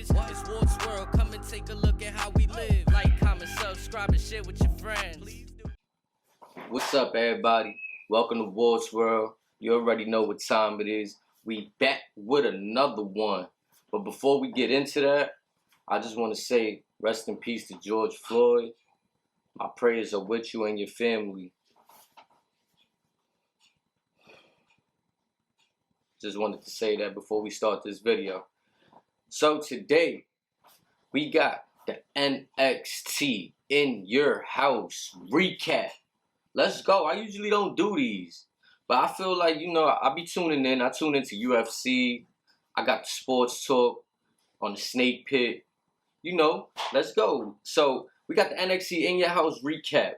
bitches. It's Ward's World, come and take a look at how we live. Like, comment, subscribe, and share with your friends. What's up, everybody? Welcome to Ward's World. You already know what time it is. We back with another one. But before we get into that, I just want to say rest in peace to George Floyd. My prayers are with you and your family. Just wanted to say that before we start this video. So today, we got the NXT in your house recap. Let's go. I usually don't do these, but I feel like, I be tuning in. I tune into UFC. I got the sports talk on the Snake Pit. Let's go. So we got the NXT in your house recap.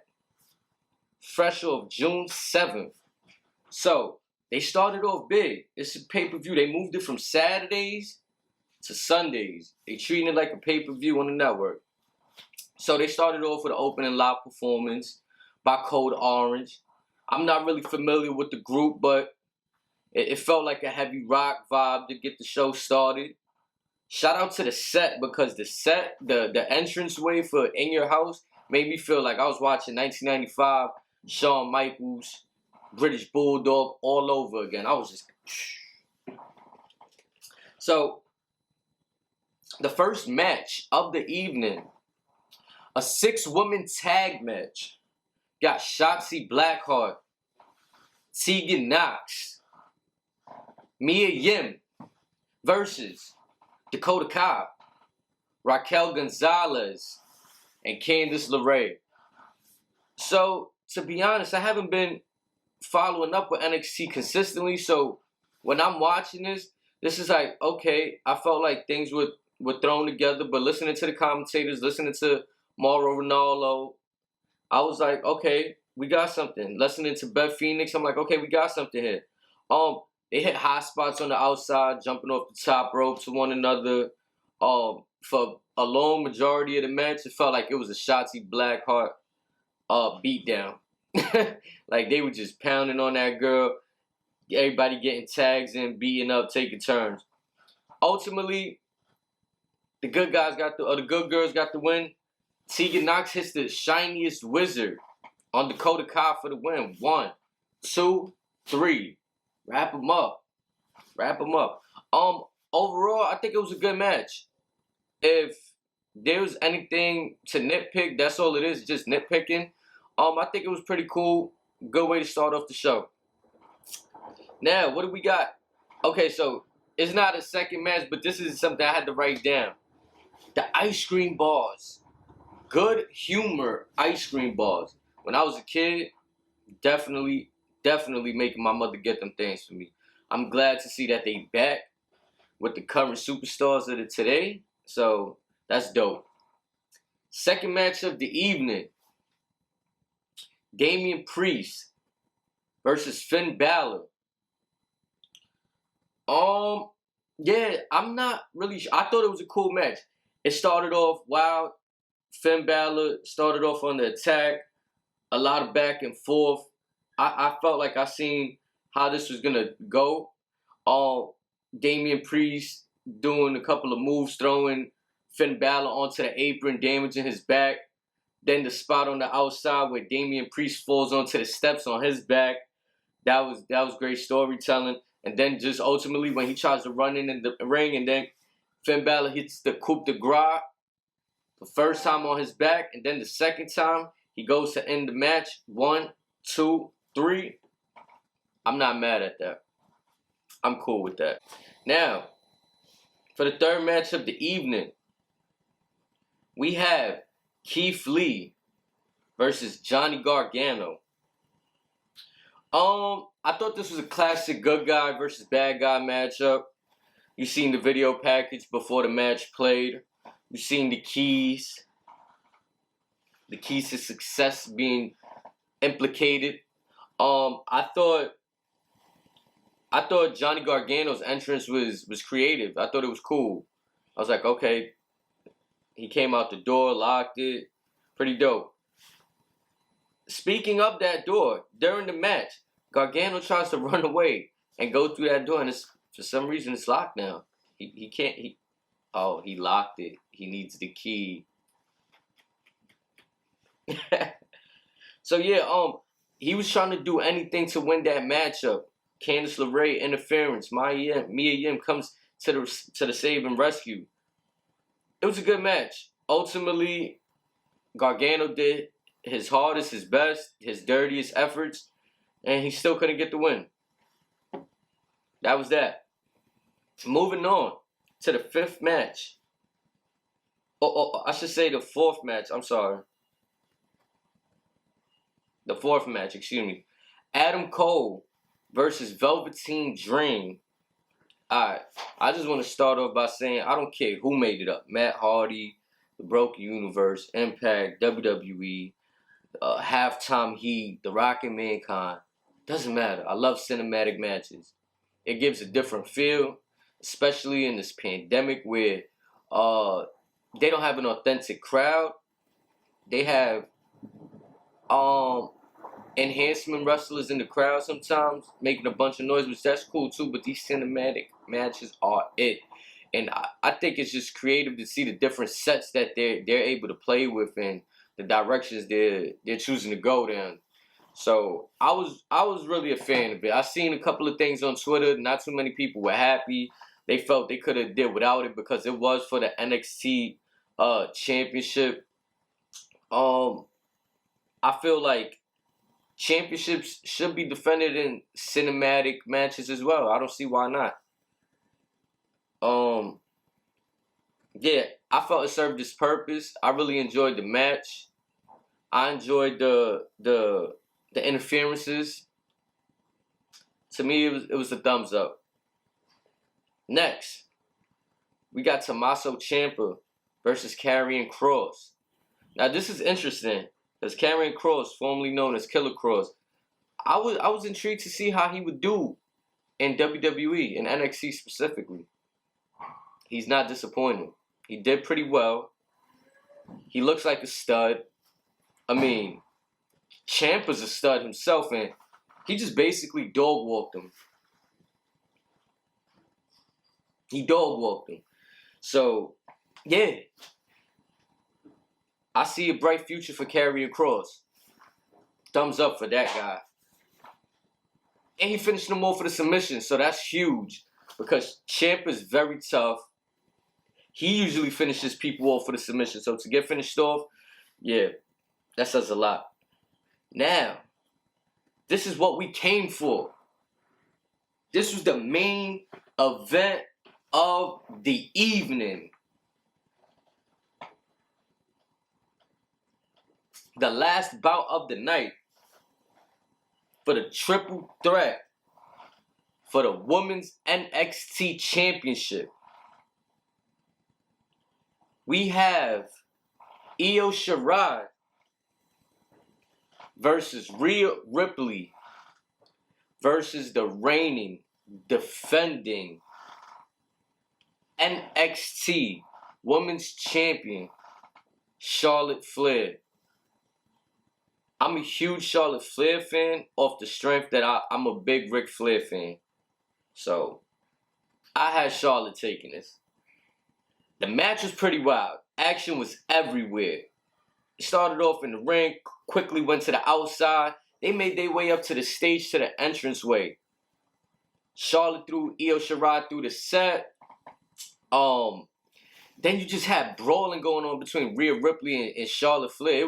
Fresh off June 7th. So they started off big. It's a pay-per-view. They moved it from Saturdays to Sundays. They treating it like a pay-per-view on the network. So they started off with an opening live performance by Code Orange. I'm not really familiar with the group, but it felt like a heavy rock vibe to get the show started. Shout out to the set, because the entranceway for In Your House made me feel like I was watching 1995 Shawn Michaels, British Bulldog all over again. I was just... So, the first match of the evening, a 6-woman tag match, got Shotzi Blackheart, Tegan Knox, Mia Yim versus Dakota Kai, Raquel Gonzalez, and Candice LeRae. So, to be honest, I haven't been following up with NXT consistently, so when I'm watching this is like, okay, I felt like things were thrown together, but listening to the commentators, listening to Mauro Ranallo, I was like, okay, we got something. Listening to Beth Phoenix, I'm like, okay, we got something here. They hit high spots on the outside, jumping off the top rope to one another. For a long majority of the match, it felt like it was a Shotzi Blackheart beatdown. Like, they were just pounding on that girl. Everybody getting tags in, beating up, taking turns. Ultimately, the good girls got the win. Tegan Knox hits the shiniest wizard on Dakota Kai for the win. 1, 2, 3. Wrap them up. Overall, I think it was a good match. If there was anything to nitpick, that's all it is, just nitpicking. I think it was pretty cool. Good way to start off the show. Now, what do we got? Okay, so it's not a second match, but this is something I had to write down. The ice cream bars. Good humor ice cream bars. When I was a kid, definitely making my mother get them things for me. I'm glad to see that they back with the current superstars of today. So that's dope. Second match of the evening. Damian Priest versus Finn Balor. Yeah, I'm not really sure. I thought it was a cool match. It started off wild. Finn Balor started off on the attack. A lot of back and forth. I felt like I seen how this was gonna go. Damian Priest doing a couple of moves, throwing Finn Balor onto the apron, damaging his back. Then the spot on the outside where Damian Priest falls onto the steps on his back. That was great storytelling. And then just ultimately when he tries to run in the ring, and then Finn Balor hits the coup de grace the first time on his back, and then the second time he goes to end the match. 1, 2, 3. I'm not mad at that. I'm cool with that. Now, for the third match of the evening, we have Keith Lee versus Johnny Gargano. I thought this was a classic good guy versus bad guy matchup. You seen the video package before the match played. You seen the keys to success being implicated. I thought Johnny Gargano's entrance was creative. I thought it was cool. I was like, okay, he came out the door, locked it, pretty dope. Speaking of that door, during the match, Gargano tries to run away and go through that door, and for some reason it's locked now. He can't. Oh, he locked it. He needs the key. So yeah, he was trying to do anything to win that matchup. Candice LeRae interference. Mia Yim comes to the save and rescue. It was a good match. Ultimately, Gargano did his hardest, his best, his dirtiest efforts, and he still couldn't get the win. That was that. Moving on to the fifth match. I should say the fourth match. I'm sorry. The fourth match, excuse me. Adam Cole versus Velveteen Dream. Alright, I just want to start off by saying I don't care who made it up. Matt Hardy, The Broken Universe, Impact, WWE, Halftime Heat, The Rock and Mankind. Doesn't matter. I love cinematic matches. It gives a different feel, especially in this pandemic where they don't have an authentic crowd. They have enhancement wrestlers in the crowd sometimes making a bunch of noise, which that's cool too, but these cinematic matches are it. And I think it's just creative to see the different sets that they're able to play with and the directions they're choosing to go down. So I was really a fan of it. I seen a couple of things on Twitter. Not too many people were happy. They felt they could have did without it because it was for the NXT championship. I feel like championships should be defended in cinematic matches as well. I don't see why not. Yeah, I felt it served its purpose. I really enjoyed the match. I enjoyed the interferences. To me, it was a thumbs up. Next, we got Tommaso Ciampa versus Karrion Kross. Now this is interesting because Karrion Kross, formerly known as Killer Kross, I was intrigued to see how he would do in WWE and NXT specifically. He's not disappointing. He did pretty well. He looks like a stud. I mean, Ciampa's a stud himself, and he just basically dog walked him. He dog walked him. So, yeah. I see a bright future for Karrion Kross. Thumbs up for that guy. And he finished them all for the submission, so that's huge. Because Ciampa's very tough. He usually finishes people off for the submission. So to get finished off, yeah, that says a lot. Now, this is what we came for. This was the main event of the evening. The last bout of the night for the triple threat for the Women's NXT Championship. We have Io Shirai versus Rhea Ripley versus the reigning, defending NXT Women's Champion, Charlotte Flair. I'm a huge Charlotte Flair fan off the strength that I'm a big Ric Flair fan. So, I had Charlotte taking this. The match was pretty wild. Action was everywhere. It started off in the ring, quickly went to the outside. They made their way up to the stage, to the entranceway. Charlotte threw Io Shirai through the set. Then you just had brawling going on between Rhea Ripley and Charlotte Flair.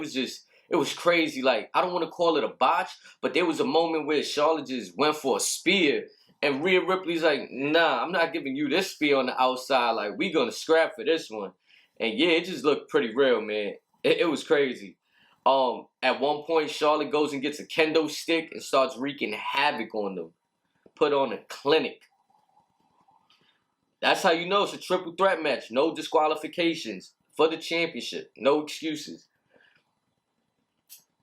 It was crazy. Like, I don't want to call it a botch, but there was a moment where Charlotte just went for a spear. And Rhea Ripley's like, nah, I'm not giving you this spear on the outside. Like, we gonna scrap for this one. And yeah, it just looked pretty real, man. It was crazy. At one point, Charlotte goes and gets a kendo stick and starts wreaking havoc on them. Put on a clinic. That's how you know it's a triple threat match. No disqualifications for the championship. No excuses.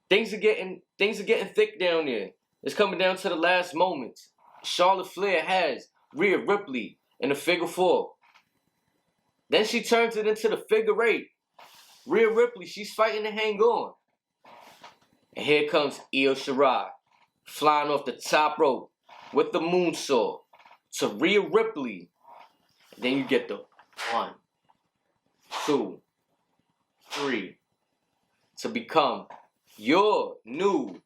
Things are getting thick down there. It's coming down to the last moments. Charlotte Flair has Rhea Ripley in a figure four. Then she turns it into the figure eight. Rhea Ripley, she's fighting to hang on. And here comes Io Shirai, flying off the top rope with the moonsault to Rhea Ripley. And then you get the 1, 2, 3 to become your new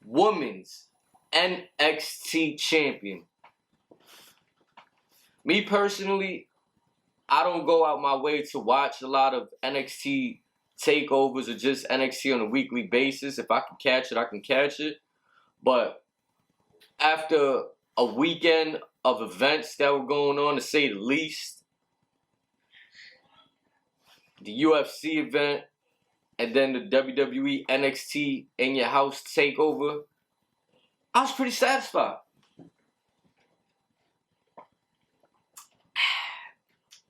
women's NXT champion. Me personally, I don't go out my way to watch a lot of NXT takeovers or just NXT on a weekly basis. If I can catch it, I can catch it. But after a weekend of events that were going on, to say the least, the UFC event, and then the WWE NXT in your house takeover, I was pretty satisfied.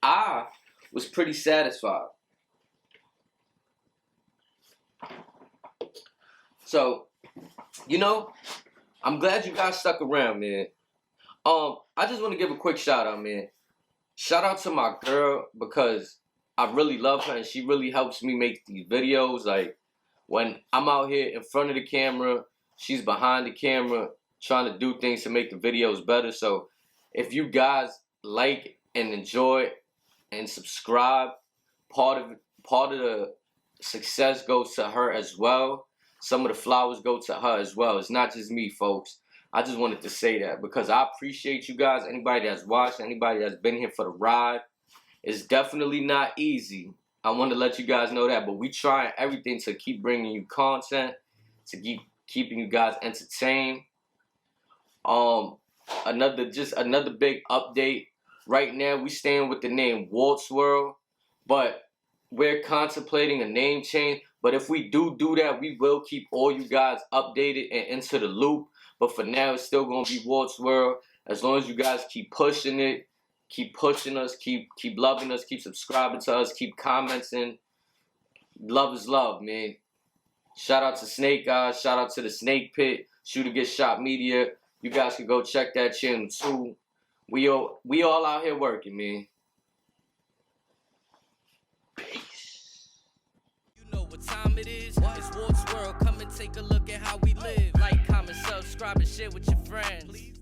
I was pretty satisfied. So, you know, I'm glad you guys stuck around, man. I just want to give a quick shout out, man. Shout out to my girl, because I really love her and she really helps me make these videos. Like, when I'm out here in front of the camera, she's behind the camera trying to do things to make the videos better. So if you guys like and enjoy and subscribe, part of the success goes to her as well. Some of the flowers go to her as well. It's not just me, folks. I just wanted to say that because I appreciate you guys. Anybody that's watched, anybody that's been here for the ride. It's definitely not easy. I want to let you guys know that. But we trying everything to keep bringing you content, to keep keeping you guys entertained. Another big update. Right now, we staying with the name Walt's World, but we're contemplating a name change. But if we do that, we will keep all you guys updated and into the loop. But for now, it's still gonna be Walt's World. As long as you guys keep pushing it, keep pushing us, keep loving us, keep subscribing to us, keep commenting. Love is love, man. Shout out to Snake Eyes. Shout out to the Snake Pit. Shooter Get Shot Media. You guys can go check that channel too. We all out here working, man. Peace. You know what time it is? It's Walt's World. Come and take a look at how we live. Like, comment, subscribe, and share with your friends. Please.